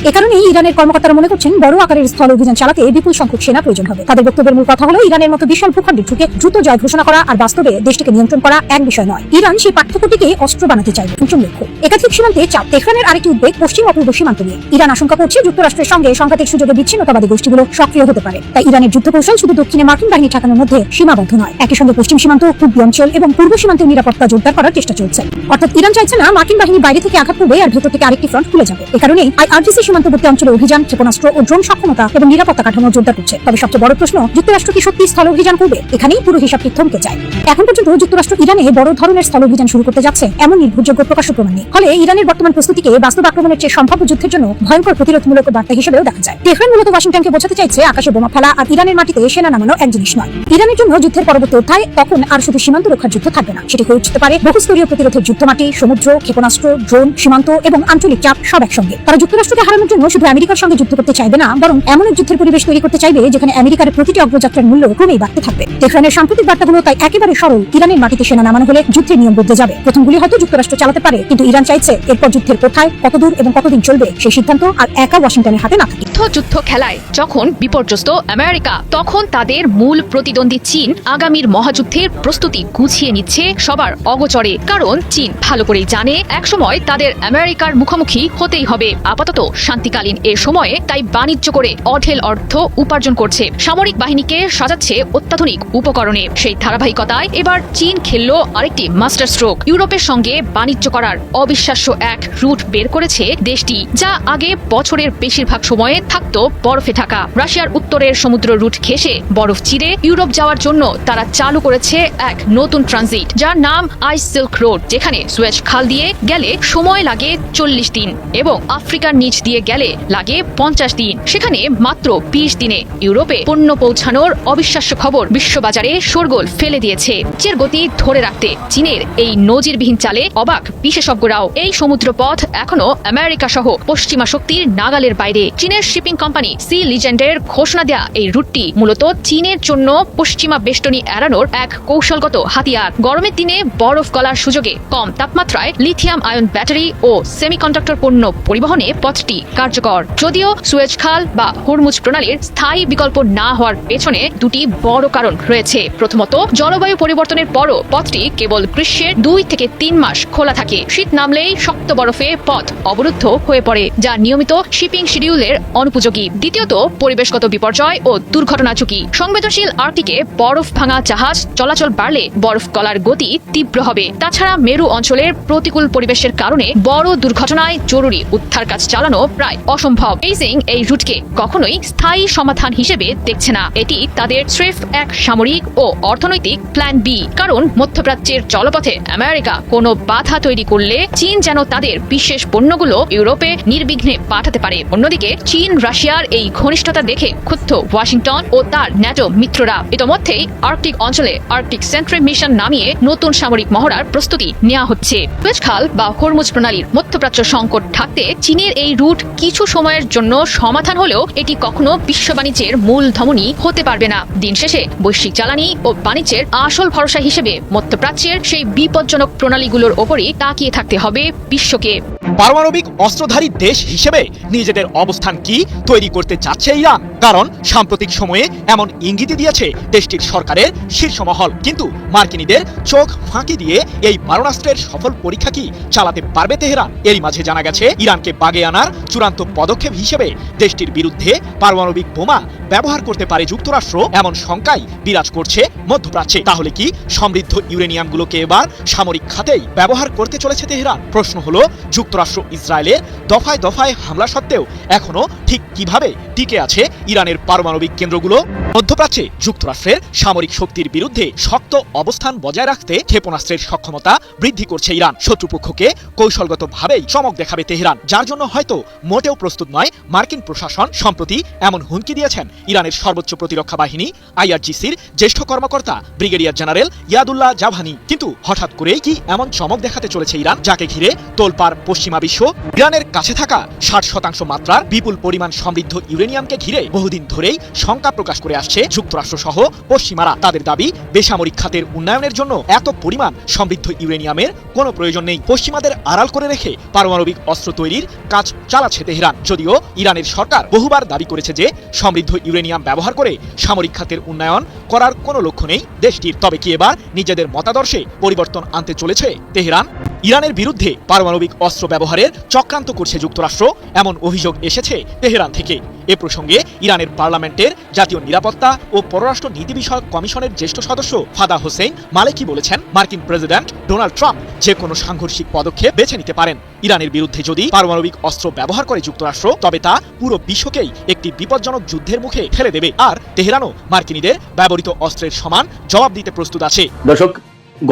Speaker 7: এ কারণেই ইরানের কর্মকর্তারা মনে করছেন বড় আকারের স্থল অভিযান চালাতে বিপুল সংখ্যক সেনা প্রয়োজন হবে। তাদের বক্তব্যের মূল কথা হলো ইরানের মতো বিশাল ভূখণ্ডে ঢুকে দ্রুত জয় ঘোষণা করা আর বাস্তবে দেশটিকে নিয়ন্ত্রণ করা এক বিষয় নয়। ইরান সেই পার্থক্যটিকে অস্ত্র বানাতে চাইবে। পঞ্চম লক্ষ্য, একাধিক সীমান্তে চাপ। তেহরানের আরেকটি উদ্বেগ পশ্চিম অপূর্ব সীমান্ত নিয়ে। ইরান আশঙ্কা করছে যুক্তরাষ্ট্রের সঙ্গে সংঘাতের সুযোগে বিচ্ছিন্নতাবাদী গোষ্ঠীগুলো সক্রিয় হতে পারে। তাই ইরানের যুদ্ধ কৌশল শুধু দক্ষিণে মার্কিন বাহিনী ঠেকানোর মধ্যে সীমাবদ্ধ নয়, একই সঙ্গে পশ্চিম সীমান্ত, পূর্ব অঞ্চল এবং পূর্ব সীমান্তের নিরাপত্তা জোরদার করার চেষ্টা চলছে। অর্থাৎ ইরান চাইছে না মার্কিন বাহিনী বাইরে থেকে আঘাত করবে আর ভেতর থেকে আরেকটি ফ্রন্ট খুলে যাবে। এ কারণেই আইআরজিসি সীমান্তবর্তী অঞ্চলে অভিযান, ক্ষেপণাস্ত্র ও ড্রোন সক্ষমতা এবং নিরাপত্তা কাঠামো জোরদার করছে। তবে সবচেয়ে বড় প্রশ্ন, যুক্তরাষ্ট্র কি সত্যি স্থল অভিযান করবে? এখানেই পুরো হিসাবটি থমকে যায়। এখন পর্যন্ত যুক্তরাষ্ট্র ইরানে বড় ধরনের স্থল অভিযান শুরু করতে যাচ্ছে এমন নির্ভরযোগ্য প্রকাশ্য প্রমাণ নেই। ফলে ইরানের বর্তমান প্রস্তুতিকে বাস্তব আক্রমণের চেয়ে সম্ভাব্য যুদ্ধের জন্য ভয়ঙ্কর প্রতিরোধমূলক বার্তা হিসেবেও দেখা যায়। তেহরান মূলত ওয়াশিংটনকে বোঝাতে চাইছে আকাশে বোমা ফেলা আর ইরানের মাটিতে সেনা নামানো এক জিনিস নয়। ইরানের জন্য যুদ্ধের পরবর্তী অধ্যায় তখন আর শুধু সীমান্ত রক্ষার যুদ্ধ থাকবে না, সেটি হয়ে উঠতে পারে বহুস্তরীয় প্রতিরোধের যুদ্ধমাটি, সমুদ্র, ক্ষেপণাস্ত্র, ড্রোন, সীমান্ত এবং আঞ্চলিক চাপ সব একসঙ্গে। তারা যুক্তরাষ্ট্রকে হারানোর জন্য শুধু আমেরিকার সঙ্গে যুদ্ধ করতে চাইবে না, বরং এমন এক যুদ্ধের পরিবেশ তৈরি করতে চাইবে যেখানে আমেরিকার প্রতিটি অগ্রযাত্রার মূল্য ক্রমেই বাড়তে থাকবে। তেহরানের সাম্প্রতিক বার্তাগুলো তাই একেবারে সরল, ইরানের মাটিতে সেনা নামানো হলে যুদ্ধের নিয়ম বদলে যাবে। প্রথম গুলি হয়তো যুক্তরাষ্ট্র চালাতে পারে, কিন্তু ইরান চাইছে এরপর যুদ্ধের কোথায়, কতদূর এবং কতদিন চলবে সেই সিদ্ধান্ত আর একা ওয়াশিংটনের হাতে না থাকে।
Speaker 8: যুদ্ধ খেলায় যখন বিপর্যস্ত আমেরিকা, তখন তাদের মূল প্রতিদ্বন্দ্বী চীন আগামীর মহাযুদ্ধের প্রস্তুতি গুছিয়ে নিচ্ছে সবার অগোচরে। কারণ চীন ভালো করেই জানে একসময় তাদের আমেরিকার মুখোমুখি হতেই হবে। আপাতত শান্তিকালীন এ সময়ে তাই বাণিজ্য করে অঢেল অর্থ উপার্জন করছে, সামরিক বাহিনীকে সাজাচ্ছে অত্যাধুনিক উপকরণে। সেই ধারাবাহিকতায় এবার চীন খেলল আরেকটি মাস্টার স্ট্রোক। ইউরোপের সঙ্গে বাণিজ্য করার অবিশ্বাস্য এক রুট বের করেছে দেশটি, যা আগে বছরের বেশিরভাগ সময়ে থাকতো বরফে ঢাকা। রাশিয়ার উত্তরের সমুদ্র রুট ঘেঁষে বরফ চিরে ইউরোপ যাওয়ার জন্য তারা চালু করেছে এক নতুন ট্রানজিট, যার নাম আইস সিল্ক রোড, যেখানে সুয়েজ খাল দিয়ে গেলে সময় লাগে 40 দিন এবং আফ্রিকার নিচ দিয়ে গেলে লাগে 50 দিন। সেখানে মাত্র 20 দিনে ইউরোপে পণ্য পৌঁছানোর অবিশ্বাস্য খবর বিশ্ববাজারে শোরগোল ফেলে দিয়েছে। চের গতি ধরে রাখতে চীনের এই নজিরবিহীন চালে অবাক বিশেষজ্ঞরাও। এই সমুদ্রপথ এখনো আমেরিকা সহ পশ্চিমা শক্তির নাগালের বাইরে। চীনের শিপিং কোম্পানি সি লিজেন্ডের ঘোষণা দেয়া এই রুটটি মূলত চীনের জন্য পশ্চিমা বেষ্টনী এড়ানোর এক কৌশলগত হাতিয়ার। গরমের দিনে বরফ গলার সুযোগে কম তাপমাত্রায় লিথিয়াম আয়ন ব্যাটারি ও সেমিকন্ডাক্টর পণ্য পরিবহনে পথটি কার্যকর। যদিও সুয়েজ খাল বা হরমুজ প্রণালীর স্থায়ী বিকল্প না হওয়ার পেছনে দুটি বড় কারণ রয়েছে। প্রথমত, জলবায়ু পরিবর্তনের পরও পথটি কেবল গ্রীষ্মের 2 থেকে 3 মাস খোলা থাকে। শীত নামলেই শক্ত বরফে পথ অবরুদ্ধ হয়ে পড়ে, যা নিয়মিত শিপিং শিডিউলের অনুপযোগী। দ্বিতীয়ত, পরিবেশগত বিপর্যয় ও দুর্ঘটনা ঝুঁকি। সংবেদনশীল আর্কটিকে বরফ ভাঙা জাহাজ চলাচল বাড়লে বরফ গলার গতি তীব্র হবে। তাছাড়া মেরু অঞ্চলের প্রতিকূল পরিবেশের কারণে বড় দুর্ঘটনায় জরুরি উদ্ধার কাজ চালানো প্রায় অসম্ভব। বেইজিং এই রুটকে কখনোই স্থায়ী সমাধান হিসেবে দেখছে না। এটি তাদের স্রেফ এক সামরিক ও অর্থনৈতিক প্ল্যান বি। কারণ মধ্যপ্রাচ্যের জলপথে আমেরিকা কোনো বাধা তৈরি করলে চীন যেন তাদের বিশেষ পণ্যগুলো ইউরোপে নির্বিঘ্নে পাঠাতে পারে। অন্যদিকে চীন রাশিয়ার এই ঘনিষ্ঠতা দেখে ক্ষুব্ধ ওয়াশিংটন ও তার ন্যাটো মিত্ররা। ইতোমধ্যেই আর্কটিক অঞ্চলে আর্কটিক সেন্ট্রি মিশন নামিয়ে নতুন সামরিক মহড়ার প্রস্তুতি নেওয়া হচ্ছে। সুয়েজ খাল বা হরমুজ প্রণালীর মধ্যপ্রাচ্য সংকট ঢাকতে চীনের এই রুট কিছু সময়ের জন্য সমাধান হলেও এটি কখনো বিশ্ব বাণিজ্যের মূল ধমনী হতে পারবে না। দিন শেষে বৈশ্বিক জ্বালানি ও বাণিজ্যের আসল ভরসা হিসেবে মধ্যপ্রাচ্যের সেই বিপজ্জনক প্রণালীগুলোর ওপরই তাকিয়ে থাকতে হবে বিশ্বকে।
Speaker 3: পারমাণবিক অস্ত্রধারী দেশ হিসেবে নিজেদের অবস্থান কি তৈরি করতে যাচ্ছে ইরান? কারণ সাম্প্রতিক সময়ে এমন ইঙ্গিত দিয়েছে দেশটির সরকারের শীর্ষ মহল। কিন্তু মার্কিনীদের চোখ ফাঁকি দিয়ে এই মারণাস্ত্রের সফল পরীক্ষা কি চালাতে পারবে তেহরান? এরই মাঝে জানা গেছে ইরানকে বাগে আনার চূড়ান্ত পদক্ষেপ হিসেবে দেশটির বিরুদ্ধে পারমাণবিক বোমা ব্যবহার করতে পারে যুক্তরাষ্ট্র, এমন শঙ্কাই বিরাজ করছে মধ্যপ্রাচ্যে। তাহলে কি সমৃদ্ধ ইউরেনিয়ামগুলোকে এবার সামরিক খাতেই ব্যবহার করতে চলেছে তেহরান? প্রশ্ন হলো, যুক্তরাষ্ট্র যুক্তরাষ্ট্র ইসরায়েলের দফায় দফায় হামলা সত্ত্বেও এখনো ঠিক কিভাবে টিকে আছে ইরানের পারমাণবিক কেন্দ্রগুলো? মধ্যপ্রাচ্যে যুক্তরাষ্ট্রের সামরিক শক্তির বিরুদ্ধে শক্ত অবস্থান বজায় রাখতে ক্ষেপণাস্ত্রের সক্ষমতা বৃদ্ধি করছে ইরান। শত্রুপক্ষকে কৌশলগতভাবেই চমক দেখাবে তেহরান, যার জন্য হয়তো মোটেও প্রস্তুত নয় মার্কিন প্রশাসন। সম্প্রতি এমন হুমকি দিয়েছেন ইরানের সর্বোচ্চ প্রতিরক্ষা বাহিনী IRGCর জ্যেষ্ঠ কর্মকর্তা ব্রিগেডিয়ার জেনারেল ইয়াদুল্লাহ জাভানি। কিন্তু হঠাৎ করেই কি এমন চমক দেখাতে চলেছে ইরান, যাকে ঘিরে তোলপাড় পশ্চিমা বিশ্ব? ইরানের কাছে থাকা 60% মাত্রার বিপুল পরিমাণ সমৃদ্ধ ইউরেনিয়ামকে ঘিরে বহুদিন ধরেই শঙ্কা প্রকাশ করে আসছে যুক্তরাষ্ট্র সহ পশ্চিমারা। তাদের দাবি, বেসামরিক খাতের উন্নয়নের জন্য এত পরিমাণ সমৃদ্ধ ইউরেনিয়ামের কোনো প্রয়োজন নেই। পশ্চিমাদের আড়াল করে রেখে পারমাণবিক অস্ত্র তৈরির কাজ চালাচ্ছে তেহরান। যদিও ইরানের সরকার বহুবার দাবি করেছে যে সমৃদ্ধ ইউরেনিয়াম ব্যবহার করে সামরিক খাতের উন্নয়ন করার কোনো লক্ষ্য নেই দেশটির। তবে কি এবার নিজেদের মতাদর্শে পরিবর্তন আনতে চলেছে তেহরান? ইরানের বিরুদ্ধে পারমাণবিক অস্ত্র ব্যবহারের চক্রান্ত করছে যুক্তরাষ্ট্র, এমন অভিযোগ এসেছে তেহরান থেকে। এ প্রসঙ্গে ইরানের পার্লামেন্টের জাতীয় নিরাপত্তা ও পররাষ্ট্র নীতি বিষয়ক কমিশনের জ্যেষ্ঠ সদস্য ফাদা হোসেন মালেকি বলেছেন, মার্কিন প্রেসিডেন্ট ডোনাল্ড ট্রাম্প যে কোনো সাংঘর্ষিক পদক্ষেপ বেছে নিতে পারেন। ইরানের বিরুদ্ধে যদি পারমাণবিক অস্ত্র ব্যবহার করে যুক্তরাষ্ট্র, তবে তা পুরো বিশ্বকেই একটি বিপজ্জনক যুদ্ধের মুখে ঠেলে দেবে। আর তেহরানও মার্কিনীদের ব্যবহৃত অস্ত্রের সমান জবাব দিতে প্রস্তুত আছে।
Speaker 9: দর্শক,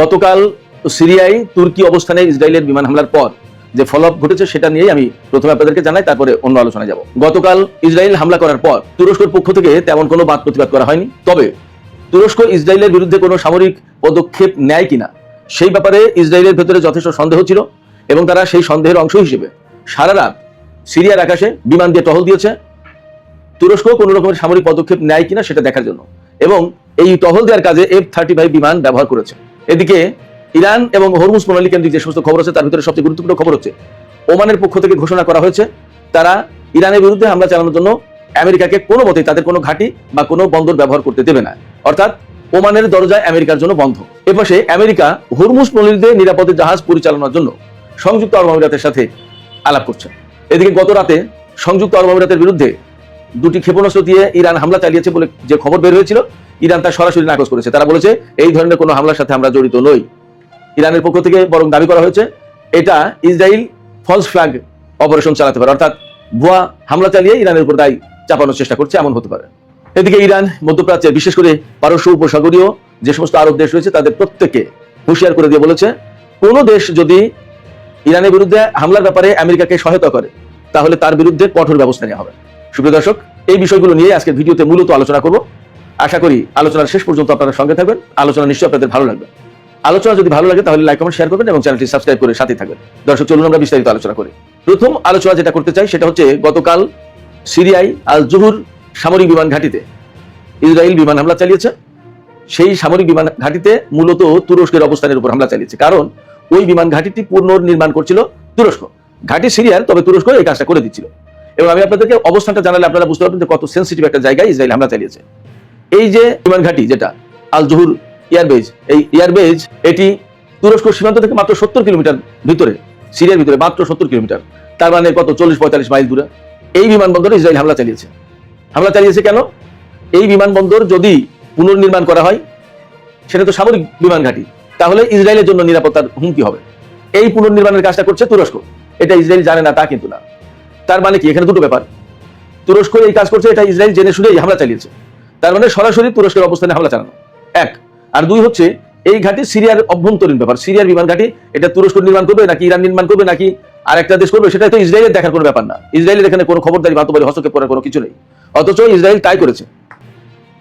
Speaker 9: গতকাল সিরিয়ায় তুর্কি অবস্থানে ইসরায়েলের বিমান হামলার পর যে ফলো আপ ঘটেছে সেটা নিয়েই আমি প্রথমে আপনাদেরকে জানাই, তারপরে অন্য আলোচনায় যাব। গতকাল ইসরায়েল হামলা করার পর তুরস্কের পক্ষ থেকে তেমন কোনো বাদ প্রতিবাদ করা হয়নি। তবে তুরস্ক ইসরায়েলের বিরুদ্ধে কোনো সামরিক পদক্ষেপ নেয় কিনা সেই ব্যাপারে ইসরায়েলের ভেতরে যথেষ্ট সন্দেহ ছিল, এবং তারা সেই সন্দেহের অংশ হিসেবে সারা রাত সিরিয়ার আকাশে বিমান দিয়ে টহল দিয়েছে তুরস্ক কোনো রকমের সামরিক পদক্ষেপ নেয় কিনা সেটা দেখার জন্য, এবং এই টহল দেওয়ার কাজে F-35 বিমান ব্যবহার করেছে। এদিকে ইরান এবং হরমুজ প্রণালী কেন্দ্রিক যে সমস্ত খবর আছে তার ভিতরে সবচেয়ে গুরুত্বপূর্ণ খবর হচ্ছে ওমানের পক্ষ থেকে ঘোষণা করা হয়েছে তারা ইরানের বিরুদ্ধে হামলা চালানোর জন্য আমেরিকাকে কোনো মতেই তাদের কোনো ঘাঁটি বা কোনো বন্দর ব্যবহার করতে দেবে না। অর্থাৎ ওমানের দরজায় আমেরিকার জন্য বন্ধ। এপাশে আমেরিকা হরমুজ প্রণালীতে নিরাপদে জাহাজ পরিচালনার জন্য সংযুক্ত আরব আমিরাতের সাথে আলাপ করছে। এদিকে গত রাতে সংযুক্ত আরব আমিরাতের বিরুদ্ধে 2টি ক্ষেপণাস্ত্র দিয়ে ইরান হামলা চালিয়েছে বলে যে খবর বের হয়েছিল, ইরান তার সরাসরি নাকচ করেছে। তারা বলেছে এই ধরনের কোনো হামলার সাথে আমরা জড়িত নই। ইরানের পক্ষ থেকে বরং দাবি করা হয়েছে এটা ইসরায়েল ফলস ফ্ল্যাগ অপারেশন চালাতে পারে, অর্থাৎ ভুয়া হামলা চালিয়ে ইরানের উপর দায় চাপানোর চেষ্টা করছে, এমন হতে পারে। এদিকে ইরান মধ্যপ্রাচ্যে বিশেষ করে পারস্য উপসাগরীয় যে সমস্ত আরব দেশ রয়েছে তাদের প্রত্যেককে হুঁশিয়ার করে দিয়ে বলেছে কোনো দেশ যদি ইরানের বিরুদ্ধে হামলার ব্যাপারে আমেরিকাকে সহায়তা করে তাহলে তার বিরুদ্ধে কঠোর ব্যবস্থা নেওয়া হবে। সুপ্রিয় দর্শক, এই বিষয়গুলো নিয়ে আজকের ভিডিওতে মূলত আলোচনা করব। আশা করি আলোচনার শেষ পর্যন্ত আপনারা সঙ্গে থাকবেন। আলোচনা নিশ্চয়ই আপনাদের ভালো লাগবে। আলোচনা যদি ভালো লাগে তাহলে লাইক কমেন্ট শেয়ার করবেন এবং চ্যানেলটি সাবস্ক্রাইব করে সাথে থাকবেন। দর্শক, চলুন আমরা বিস্তারিত আলোচনা করি। প্রথম আলোচনা যেটা করতে চাই সেটা হচ্ছে গতকাল সিরিয়ায় আল জুহুর সামরিক বিমান ঘাঁটিতে ইসরায়েল বিমান হামলা চালিয়েছে। সেই সামরিক বিমান ঘাঁটিতে মূলত তুরস্কের অবস্থানের উপর হামলা চালিয়েছে, কারণ ওই বিমান ঘাঁটিটি পুনর্নির্মাণ করছিল তুরস্ক। ঘাঁটি সিরিয়ার, তবে তুরস্ক এই কাজটা করে দিচ্ছিল। এবং আমি আপনাদেরকে অবস্থানটা জানালে আপনারা বুঝতে পারবেন যে কত সেন্সিটিভ একটা জায়গায় ইসরায়েল হামলা চালিয়েছে। এই যে বিমান ঘাঁটি যেটা আল জুহুর এয়ারবেজ, এই এয়ারবেজ এটি তুরস্ক সীমান্ত থেকে মাত্র 70 কিলোমিটার ভিতরে, সিরিয়ার ভিতরে মাত্র 70 কিলোমিটার, তার মানে কত 40-45 মাইল দূরে। এই বিমানবন্দরে ইসরায়েল হামলা চালিয়েছে। হামলা চালিয়েছে কেন? এই বিমানবন্দর যদি পুনর্নির্মাণ করা হয় সেটা তো সামরিক বিমান ঘাঁটি, তাহলে ইসরায়েলের জন্য নিরাপত্তার হুমকি হবে। এই পুনর্নির্মাণের কাজটা করছে তুরস্ক, এটা ইসরায়েল জানে না তা কিন্তু না। তার মানে কি, এখানে দুটো ব্যাপার। তুরস্ক এই কাজ করছে, এটা ইসরায়েল জেনে শুনে হামলা চালিয়েছে। তার মানে সরাসরি তুরস্কের অবস্থানে হামলা চালানো, এক। আর দুই হচ্ছে এই ঘাঁটি সিরিয়ার অভ্যন্তরীণ ব্যাপার। সিরিয়ার বিমান ঘাঁটি এটা তুরস্ক নির্মাণ করবে নাকি ইরান নির্মাণ করবে নাকি আরেকটা দেশ করবে, সেটা তো ইসরায়েলের দেখার কোনো ব্যাপার না। ইসরায়েলের এখানে কোনো খবরদারি বাস্তবায়ী হস্তক্ষেপ করার কোনো কিছু নেই। অথচ ইসরায়েল তাই করেছে।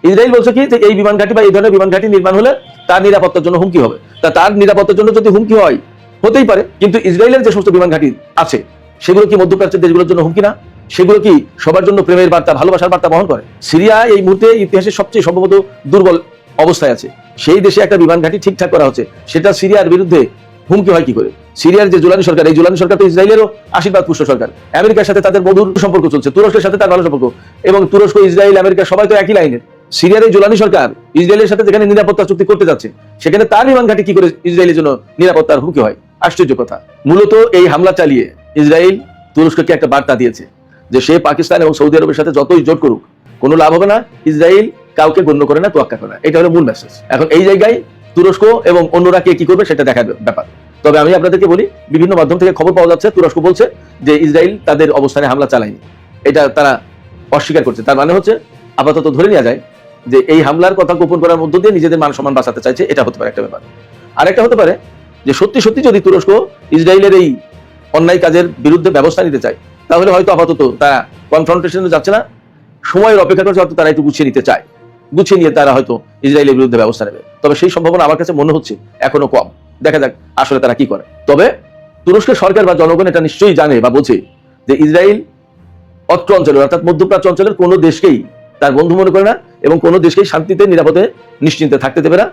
Speaker 9: ইসরায়েল বলছে কি, যে এই বিমান ঘাঁটি বা এই ধরনের বিমান ঘাঁটি নির্মাণ হলে তার নিরাপত্তার জন্য হুমকি হবে। তার নিরাপত্তার জন্য যদি হুমকি হয় হতেই পারে, কিন্তু ইসরায়েলের যে সমস্ত বিমান ঘাঁটি আছে সেগুলো কি মধ্যপ্রাচ্যের দেশগুলোর জন্য হুমকি না? সেগুলো কি সবার জন্য প্রেমের বার্তা, ভালোবাসার বার্তা বহন করে? সিরিয়া এই মুহূর্তে ইতিহাসের সবচেয়ে সম্ভবত দুর্বল অবস্থায় আছে। সেই দেশে একটা বিমান ঘাঁটি ঠিকঠাক করা হচ্ছে, সেটা সিরিয়ার বিরুদ্ধে হুমকি হয় কি করে? সিরিয়ার যে জুলানি সরকার, এই জুলানি সরকার তো ইসরায়েলেরও আশীর্বাদ পুষ্ট সরকার। আমেরিকার সাথে তাদের মধুর সম্পর্ক চলছে, তুরস্কের সাথে তার ভালো সম্পর্ক, এবং তুরস্ক, ইসরায়েল, আমেরিকা সবাই তো একই লাইনের। সিরিয়ার এই জুলানি সরকার ইসরায়েলের সাথে যেখানে নিরাপত্তা চুক্তি করতে যাচ্ছে সেখানে তার বিমান ঘাঁটি কি করে ইসরায়েলের জন্য নিরাপত্তার হুমকি হয়? আশ্চর্য কথা। মূলত এই হামলা চালিয়ে ইসরায়েল তুরস্ককে একটা বার্তা দিয়েছে যে সে পাকিস্তান এবং সৌদি আরবের সাথে যতই জোট করুক কোনো লাভ হবে না, ইসরায়েল কাউকে গণ্য করে না, তোয়াক্কা করে না। এটা হলো মূল মেসেজ। এখন এই জায়গায় তুরস্ক এবং অন্যরা কে কি করবে সেটা দেখার ব্যাপার। তবে আমি আপনাদেরকে বলি, বিভিন্ন মাধ্যম থেকে খবর পাওয়া যাচ্ছে তুরস্ক বলছে যে ইসরায়েল তাদের অবস্থানে হামলা চালায়নি, এটা তারা অস্বীকার করছে। তার মানে হচ্ছে আপাতত ধরে নেওয়া যায় যে এই হামলার কথা গোপন করার মধ্য দিয়ে নিজেদের মান সম্মান বাঁচাতে চাইছে, এটা হতে পারে একটা ব্যাপার। আর একটা হতে পারে যে সত্যি সত্যি যদি তুরস্ক ইসরায়েলের এই অন্যায় কাজের বিরুদ্ধে ব্যবস্থা নিতে চায়, তাহলে হয়তো আপাতত তারা কনফ্রন্টেশনে যাচ্ছে না, সময়ের অপেক্ষা করছে, হয়তো তারা একটু গুছিয়ে নিতে চায়, গুছিয়ে নিয়ে তারা হয়তো ইসরায়েলের বিরুদ্ধে ব্যবস্থা নেবে। তবে সেই সম্ভাবনা আমার কাছে মনে হচ্ছে এখনো কম। দেখা যাক আসলে তারা কি করে। তবে তুরস্কের সরকার বা জনগণ এটা নিশ্চয়ই জানে বা বোঝে যে ইসরায়েল অত্র অঞ্চলের অর্থাৎ মধ্যপ্রাচ্য অঞ্চলের কোনো দেশকেই তার বন্ধু মনে করে না এবং কোনো দেশকেই শান্তিতে নিরাপদে নিশ্চিন্তে থাকতে দেবে না।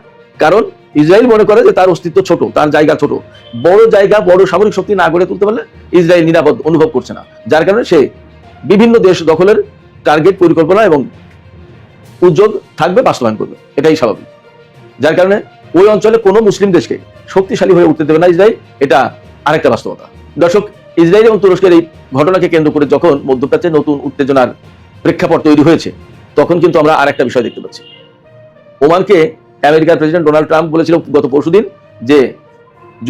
Speaker 9: কারণ ইসরায়েল মনে করে যে তার অস্তিত্ব ছোট, তার জায়গা ছোট, বড় জায়গা বড় সামরিক শক্তি না গড়ে তুলতে পারলে ইসরায়েল নিরাপদ অনুভব করছে না, যার কারণে সে বিভিন্ন দেশ দখলের টার্গেট পরিকল্পনা এবং উদ্যোগ থাকবে, বাস্তবায়ন করবে, এটাই স্বাভাবিক। যার কারণে ওই অঞ্চলে কোনো মুসলিম দেশকে শক্তিশালী হয়ে উঠতে দেবে না ইসরায়েল, এটা আরেকটা বাস্তবতা। দর্শক, ইসরায়েল এবং তুরস্কের এই ঘটনাকে কেন্দ্র করে যখন মধ্যপ্রাচ্যে নতুন উত্তেজনার প্রেক্ষাপট তৈরি হয়েছে, তখন কিন্তু আমরা আরেকটা বিষয় দেখতে পাচ্ছি। ওমানকে আমেরিকার প্রেসিডেন্ট ডোনাল্ড ট্রাম্প বলেছিল গত পরশুদিন যে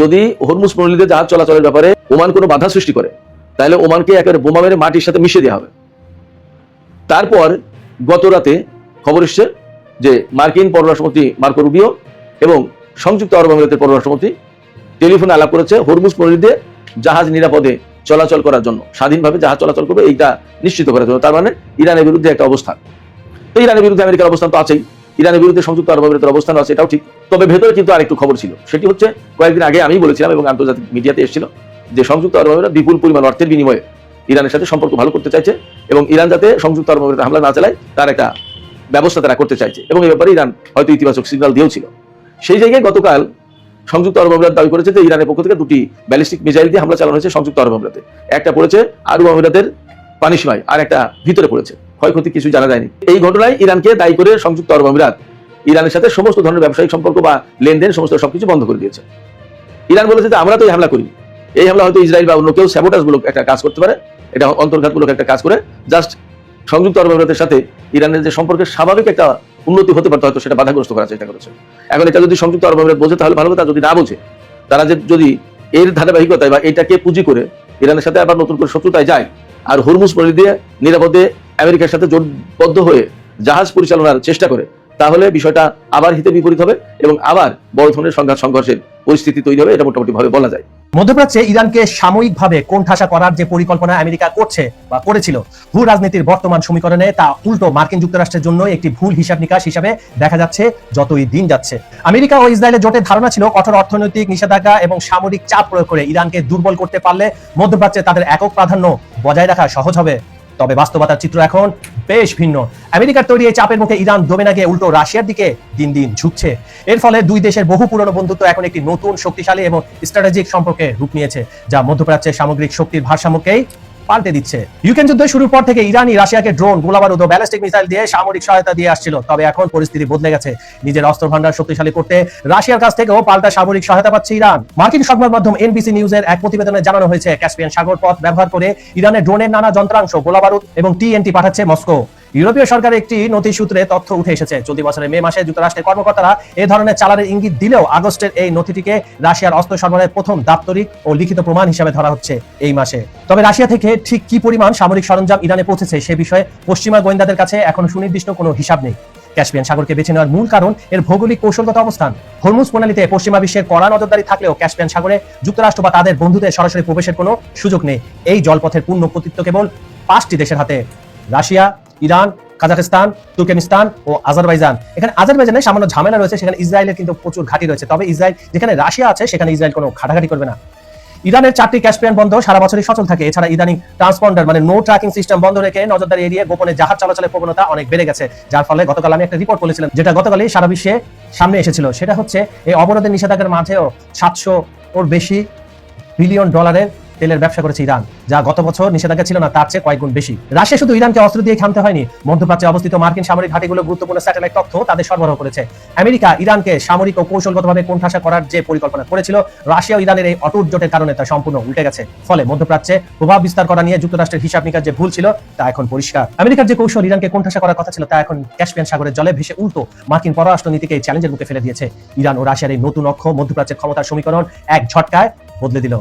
Speaker 9: যদি হরমুজ প্রণালীতে জাহাজ চলাচলের ব্যাপারে ওমান কোনো বাধা সৃষ্টি করে, তাহলে ওমানকে একেবারে বোমা মেরে মাটির সাথে মিশিয়ে দেওয়া হবে। তারপর গত রাতে খবর এসছে যে মার্কিন পররাষ্ট্রমন্ত্রী মার্কো রুবিও এবং সংযুক্ত আরব আমিরাতের পররাষ্ট্রমন্ত্রী টেলিফোনে আলাপ করেছে হরমুজ প্রণালীতে জাহাজ নিরাপদে চলাচল করার জন্য, স্বাধীনভাবে জাহাজ চলাচল করবে এইটা নিশ্চিত করার জন্য। তার মানে ইরানের বিরুদ্ধে একটা অবস্থান। তো ইরানের বিরুদ্ধে আমেরিকার অবস্থান তো আছেই, ইরানের বিরুদ্ধে সংযুক্ত আরব আমিরাতের অবস্থান আছে, এটাও ঠিক। তবে ভেতরে কিন্তু আরেকটু খবর ছিল, সেটি হচ্ছে কয়েকদিন আগে আমি বলেছিলাম এবং আন্তর্জাতিক মিডিয়াতে এসেছিল যে সংযুক্ত আরব আমিরাত বিপুল পরিমাণ অর্থের বিনিময়ে ইরানের সাথে সম্পর্ক ভালো করতে চাইছে এবং ইরান যাতে সংযুক্ত আরব আমিরাতে হামলা না চালায় তার একটা ব্যবস্থা তারা করতে চাইছে এবং এই ব্যাপারে ইরান হয়তো ইতিবাচক সিগন্যাল দিয়েছিল। সেই জায়গায় গতকাল সংযুক্ত আরব আমিরাত দাবি করেছে যে ইরানের পক্ষ থেকে 2টি ব্যালিস্টিক মিসাইল দিয়ে হামলা চালানো হয়েছে সংযুক্ত আরব আমিরাতে। একটা পড়েছে আরব আমিরাতের পানিসীমায় আর একটা ভিতরে পড়েছে, ক্ষয়ক্ষতি কিছু জানা যায়নি। এই ঘটনায় ইরানকে দায়ী করে সংযুক্ত আরব আমিরাত ইরানের সাথে সমস্ত ধরনের ব্যবসায়িক সম্পর্ক বা লেনদেন সমস্ত সবকিছু বন্ধ করে দিয়েছে। ইরান বলেছে যে আমরা তো এই হামলা করিনি, এই হামলা হয়তো ইসরায়েল বা অন্য কেউ স্যাবোটাজমূলক একটা কাজ করতে পারে, এটা অন্তর্ঘাতমূলক একটা কাজ করে জাস্ট সংযুক্ত আরব আমিরাতের সাথে ইরানের যে সম্পর্কের স্বাভাবিক একটা উন্নতি হতে পারতো হয়তো সেটা বাধাগ্রস্ত করার চেষ্টা করেছে। এখন এটা যদি সংযুক্ত আরব আমিরাত বোঝে তাহলে ভালো কথা, যদি না বোঝে তারা যদি এর ধারাবাহিকতায় বা এটাকে পুঁজি করে ইরানের সাথে আবার নতুন করে শত্রুতায় যায় আর হরমুজ প্রণালী দিয়ে নিরাপদে আমেরিকার সাথে জোটবদ্ধ হয়ে জাহাজ পরিচালনার চেষ্টা করে, তাহলে বিষয়টা আবার হিতে বিপরীত হবে এবং আবার বড় ধরনের সংঘর্ষের পরিস্থিতি তৈরি হবে, এটা মোটামুটি ভাবে বলা যায়।
Speaker 10: মধ্যপ্রাচ্যে ইরানকে সাময়িকভাবে কোণঠাসা করার যে পরিকল্পনা আমেরিকা করছে বা করেছিল, ভূ রাজনীতির বর্তমান সমীকরণে তা উল্টো মার্কিন যুক্তরাষ্ট্রের জন্য একটি ভুল হিসাব নিকাশ হিসাবে দেখা যাচ্ছে যতই দিন যাচ্ছে। আমেরিকা ও ইসরায়েলের জোটের ধারণা ছিল কঠোর অর্থনৈতিক নিষেধাজ্ঞা এবং সামরিক চাপ প্রয়োগ করে ইরানকে দুর্বল করতে পারলে মধ্যপ্রাচ্যে তাদের একক প্রাধান্য বজায় রাখা সহজ হবে। তবে বাস্তবতার চিত্র এখন বেশ ভিন্ন। আমেরিকার তৈরি এই চাপের মুখে ইরান দমে না গিয়ে উল্টো রাশিয়ার দিকে দিন দিন ঝুঁকছে। এর ফলে দুই দেশের বহু পুরনো বন্ধুত্ব এখন একটি নতুন শক্তিশালী এবং স্ট্র্যাটেজিক সম্পর্কে রূপ নিয়েছে, যা মধ্যপ্রাচ্যের সামগ্রিক শক্তির ভারসাম্যকেই পাল্টে দিচ্ছে। ইউক্রেন যুদ্ধ শুরুর পর থেকে ইরানই রাশিয়াকে ড্রোন, গোলাবারুদ ও ব্যালিস্টিক মিসাইল দিয়ে সামরিক সহায়তা দিয়ে আসছিল। তবে এখন পরিস্থিতি বদলে গেছে। নিজের অস্ত্র ভান্ডার শক্তিশালী করতে রাশিয়ার কাছ থেকেও পাল্টা সামরিক সহায়তা পাচ্ছে ইরান। মার্কিন সংবাদ মাধ্যম এনবিসি নিউজের এক প্রতিবেদনে জানানো হয়েছে, ক্যাসপিয়ান সাগর পথ ব্যবহার করে ইরানের ড্রোনের নানা যন্ত্রাংশ, গোলাবারুদ এবং টিএনটি পাঠাচ্ছে মস্কো। ইউরোপীয় সরকারের একটি নথি সূত্রে তথ্য উঠে এসেছে। চলতি বছরের মে মাসে যুক্তরাষ্ট্রের কর্মকর্তারা এ ধরনের চালানের ইঙ্গিত দিলেও আগস্টের এই নথিটিকে রাশিয়ার অস্ত্র সরবরাহের প্রথম দাপ্তরিক ও লিখিত প্রমাণ হিসেবে ধরা হচ্ছে এই মাসে। তবে রাশিয়া থেকে ঠিক কি পরিমাণ সামরিক সরঞ্জাম ইরানে পৌঁছেছে সে বিষয়ে পশ্চিমা গোয়েন্দাদের কাছে এখনো সুনির্দিষ্ট কোনো হিসাব নেই। ক্যাসপিয়ান সাগরকে বেছে নেওয়ার মূল কারণ এর ভৌগোলিক কৌশলগত অবস্থান। হরমুজ প্রণালীতে পশ্চিমা বিশ্বের কড়া নজরদারি থাকলেও ক্যাসপিয়ান সাগরে যুক্তরাষ্ট্র বা তাদের বন্ধুদের সরাসরি প্রবেশের কোনো সুযোগ নেই। এই জলপথের পূর্ণ কর্তৃত্ব কেবল 5টি দেশের হাতে: রাশিয়া, ইরান, কাজাখস্তান, তুর্কমেনিস্তান ও আজারবাইজান। এখানে আজারবাইজানে সামান্য ঝামেলা রয়েছে, সেখানে ইসরায়েলের কিন্তু প্রচুর ঘাঁটি রয়েছে। তবে ইসরায়েল যেখানে রাশিয়া আছে সেখানে ইসরায়েল কোনো ঘাটাঘাটি করবে না। ইরানের 4টি ক্যাসপিয়ান বন্দর সারা বছরই সচল থাকে। এছাড়া ইদানিং ট্রান্সপন্ডার মানে নো ট্র্যাকিং সিস্টেম বন্ধ রেখে নজরদারি এড়িয়ে গোপনে জাহাজ চলাচলের প্রবণতা অনেক বেড়ে গেছে, যার ফলে গতকাল আমি একটা রিপোর্ট বলেছিলাম, যেটা গতকালই সারা বিশ্বে সামনে এসেছিল। সেটা হচ্ছে এই অবরোধের নিষেধাজ্ঞার মাঝেও 700 ওর বেশি বিলিয়ন ডলারের তেলের ব্যবসা করেছে ইরান, যা গত বছর নিষেধাজ্ঞা ছিল না তার চেয়ে কয়েক গুণ বেশি। রাশিয়া শুধু ইরানকে অস্ত্র দিয়ে থামতে হয়নি, মধ্যপ্রাচ্যে অবস্থিত মার্কিন সামরিক ঘাঁটিগুলো গুরুত্বপূর্ণ স্যাটেলাইট তথ্য তাদের সরবরাহ করেছে। আমেরিকা ইরানকে সামরিক ও কৌশলগতভাবে কোণঠাসা করার যে পরিকল্পনা করেছিল, রাশিয়া ও ইরানের এই অটুট জোটের কারণে তা সম্পূর্ণ উল্টে গেছে। ফলে মধ্যপ্রাচ্যে প্রভাব বিস্তার করা নিয়ে যুক্তরাষ্ট্রের হিসাব নিকাশ যে ভুল ছিল তা এখন পরিষ্কার। আমেরিকার যে কৌশল ইরানকে কোণঠাসা করার কথা ছিল তা এখন ক্যাসপিয়ান সাগরের জলে ভেসে উল্টো মার্কিন পররাষ্ট্র নীতিকে চ্যালেঞ্জের মুখে ফেলে দিয়েছে। ইরান ও রাশিয়ার এই নতুন অক্ষ মধ্যপ্রাচ্যের ক্ষমতার সমীকরণ এক ঝটকায় বদলে দিল।